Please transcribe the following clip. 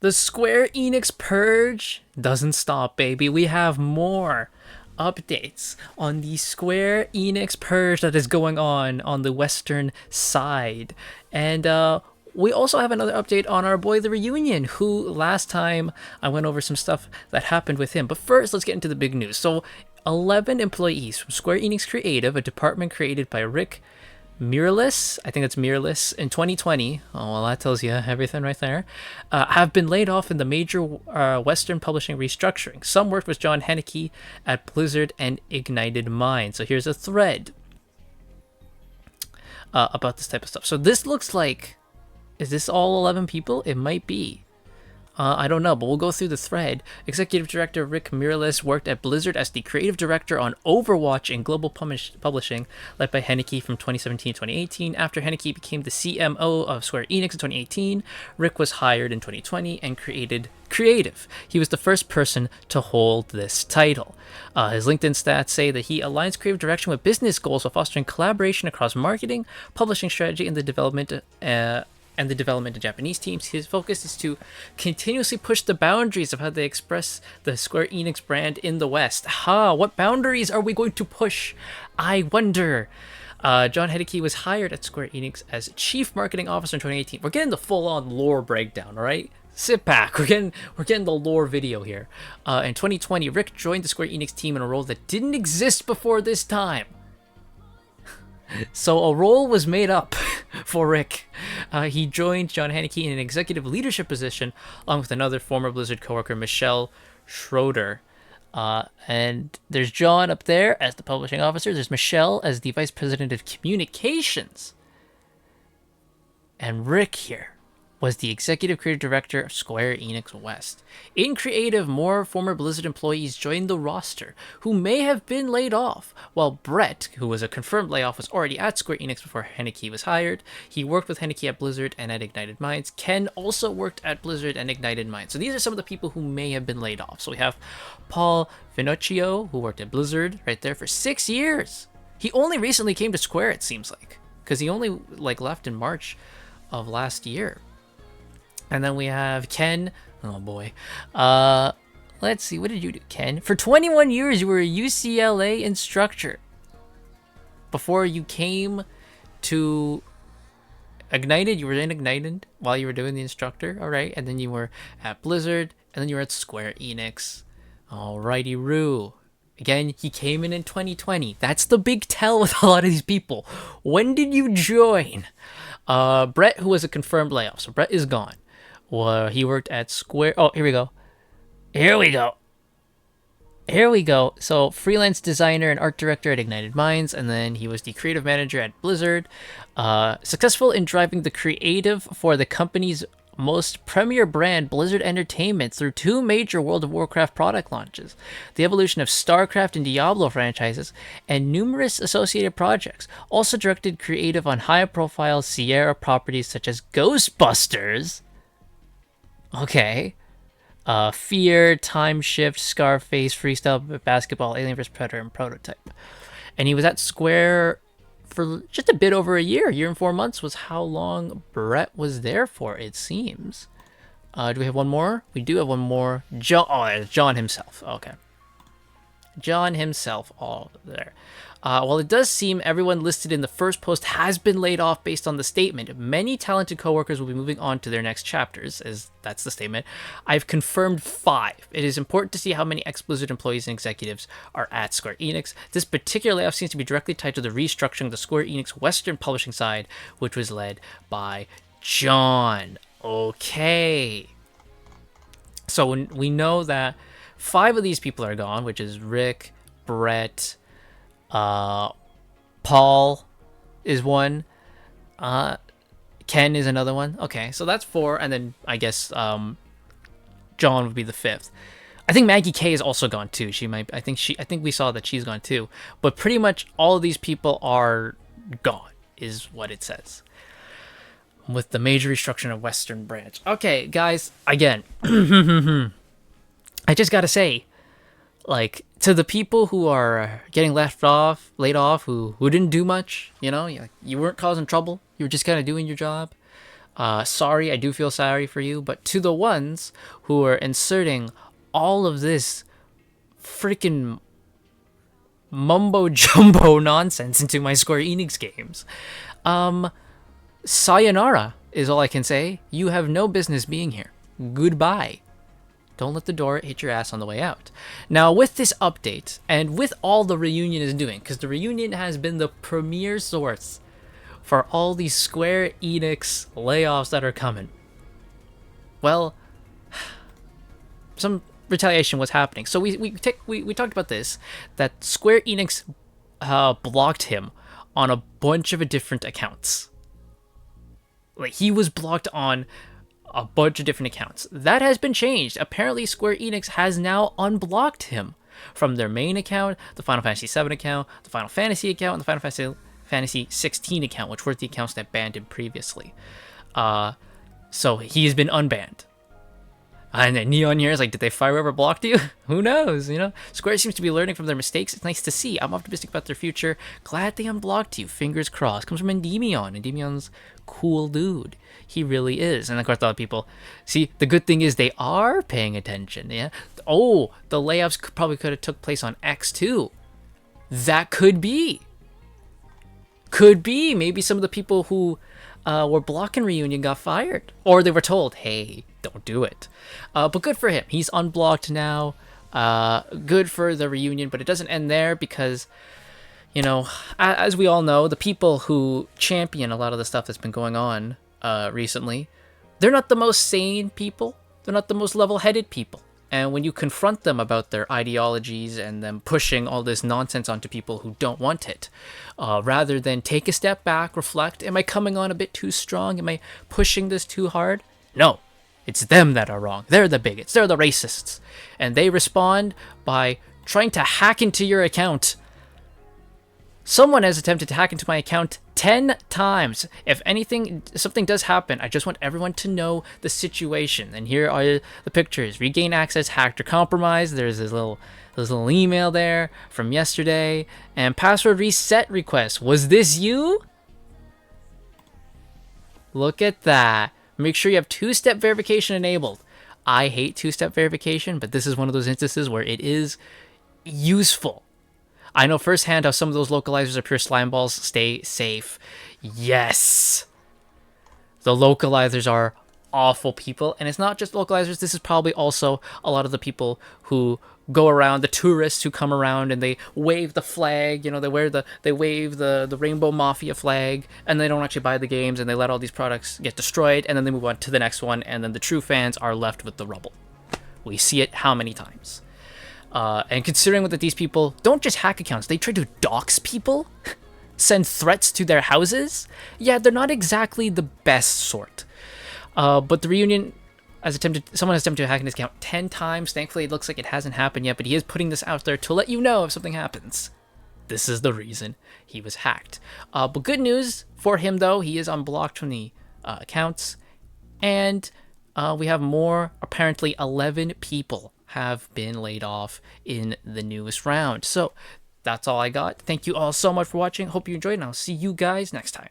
The Square Enix purge doesn't stop, baby. We have more updates on the Square Enix purge that is going on the western side. And we also have another update on our boy the Reunion, who last time I went over some stuff that happened with him. But first, let's get into the big news. So 11 employees from Square Enix Creative, a department created by Rick Mirrorless, I think it's Mirrorless, in 2020, oh, well, that tells you everything right there, have been laid off in the major Western publishing restructuring. Some worked with John Henneke at Blizzard and Ignited Mind. So here's a thread about this type of stuff. So this looks like, is this all 11 people? It might be. I don't know, but we'll go through the thread. Executive Director Rick Mirrorless worked at Blizzard as the creative director on Overwatch and Global Publishing, led by Henneke from 2017 to 2018. After Henneke became the CMO of Square Enix in 2018, Rick was hired in 2020 and created Creative. He was the first person to hold this title. His LinkedIn stats say that he aligns creative direction with business goals while fostering collaboration across marketing, publishing strategy, and the development of Japanese teams. His focus is to continuously push the boundaries of how they express the Square Enix brand in the West. What boundaries are we going to push? I wonder. John Henneke was hired at Square Enix as Chief Marketing Officer in 2018. We're getting the full-on lore breakdown, all right? Sit back. We're getting the lore video here. In 2020, Rick joined the Square Enix team in a role that didn't exist before this time. So a role was made up for Rick. He joined John Henneke in an executive leadership position, along with another former Blizzard coworker, Michelle Schroeder. And there's John up there as the publishing officer. There's Michelle as the vice president of communications. And Rick here was the executive creative director of Square Enix West. In creative, more former Blizzard employees joined the roster who may have been laid off, while Brett, who was a confirmed layoff, was already at Square Enix before Henneke was hired. He worked with Henneke at Blizzard and at Ignited Minds. Ken also worked at Blizzard and Ignited Minds. So these are some of the people who may have been laid off. So we have Paul Finocchio, who worked at Blizzard right there for 6 years. He only recently came to Square, it seems like, because he only left in March of last year. And then we have Ken. Oh boy. Let's see. What did you do, Ken? For 21 years, you were a UCLA instructor. Before you came to Ignited, you were in Ignited while you were doing the instructor. All right. And then you were at Blizzard. And then you were at Square Enix. Alrighty, Roo. Again, he came in 2020. That's the big tell with a lot of these people. When did you join? Brett, who was a confirmed layoff. So Brett is gone. Well, he worked at Square. Oh, here we go. So, freelance designer and art director at Ignited Minds, and then he was the creative manager at Blizzard. Successful in driving the creative for the company's most premier brand, Blizzard Entertainment, through 2 major World of Warcraft product launches, the evolution of StarCraft and Diablo franchises, and numerous associated projects. Also directed creative on high-profile Sierra properties such as Ghostbusters. Okay. Fear, Time Shift, Scarface, Freestyle Basketball, Alien vs. Predator, and Prototype. And he was at Square for just a bit over a year. A year and 4 months was how long Brett was there for, it seems. Do we have one more? We do have one more. It's John himself. Okay. John himself, all there. While it does seem everyone listed in the first post has been laid off based on the statement, many talented coworkers will be moving on to their next chapters, as that's the statement. I've confirmed 5. It is important to see how many ex-Blizzard employees and executives are at Square Enix. This particular layoff seems to be directly tied to the restructuring of the Square Enix Western publishing side, which was led by John. Okay. So we know that 5 of these people are gone, which is Rick, Brett, Paul is one. Ken is another one. Okay, so that's 4, and then I guess John would be the 5th. I think Maggie K is also gone too. I think we saw that she's gone too. But pretty much all of these people are gone, is what it says. With the major restructuring of Western Branch. Okay, guys, again, I just gotta say, to the people who are getting laid off, who didn't do much, you weren't causing trouble, you were just kind of doing your job. Sorry, I do feel sorry for you, but to the ones who are inserting all of this freaking mumbo jumbo nonsense into my Square Enix games, sayonara is all I can say. You have no business being here. Goodbye. Don't let the door hit your ass on the way out. Now, with this update, and with all the Reunion is doing, because the Reunion has been the premier source for all these Square Enix layoffs that are coming. Well, some retaliation was happening. So we talked about this, that Square Enix blocked him on a bunch of different accounts. Like, he was blocked on a bunch of different accounts. That has been changed. Apparently, Square Enix has now unblocked him from their main account, the Final Fantasy VII account, the Final Fantasy account, and the Final Fantasy 16 account, which were the accounts that banned him previously. So he has been unbanned. And then Neon here is like, did they fire whoever blocked you? Who knows, you know? Square seems to be learning from their mistakes. It's nice to see. I'm optimistic about their future. Glad they unblocked you. Fingers crossed. Comes from Endymion. Endymion's cool dude. He really is. And of course, a lot of people, see, the good thing is they are paying attention, yeah? Oh, the layoffs probably could have took place on X too. That could be. Could be. Maybe some of the people who were blocking Reunion got fired. Or they were told, hey, don't do it. But good for him. He's unblocked now. Good for the Reunion, but it doesn't end there because, you know, as we all know, the people who champion a lot of the stuff that's been going on recently, they're not the most sane people. They're not the most level-headed people. And when you confront them about their ideologies and them pushing all this nonsense onto people who don't want it, rather than take a step back, reflect, am I coming on a bit too strong? Am I pushing this too hard? No, it's them that are wrong. They're the bigots. They're the racists. And they respond by trying to hack into your account. Someone has attempted to hack into my account 10 times. If something does happen, I just want everyone to know the situation. And here are the pictures. Regain access, hacked or compromised. There's this little email there from yesterday. And password reset request. Was this you? Look at that. Make sure you have two-step verification enabled. I hate two-step verification, but this is one of those instances where it is useful. I know firsthand how some of those localizers are pure slime balls. Stay safe. Yes. The localizers are awful people. And it's not just localizers. This is probably also a lot of the people who go around, the tourists who come around and they wave the flag. You know, they wave the Rainbow Mafia flag, and they don't actually buy the games, and they let all these products get destroyed, and then they move on to the next one, and then the true fans are left with the rubble. We see it how many times? And considering that these people don't just hack accounts, they try to dox people, send threats to their houses. Yeah, they're not exactly the best sort. But the Reunion someone has attempted to hack in his account 10 times. Thankfully, it looks like it hasn't happened yet, but he is putting this out there to let you know if something happens. This is the reason he was hacked. But good news for him, though, he is unblocked from the accounts. And we have more, apparently 11 people have been laid off in the newest round. So that's all I got. Thank you all so much for watching. Hope you enjoyed, and I'll see you guys next time.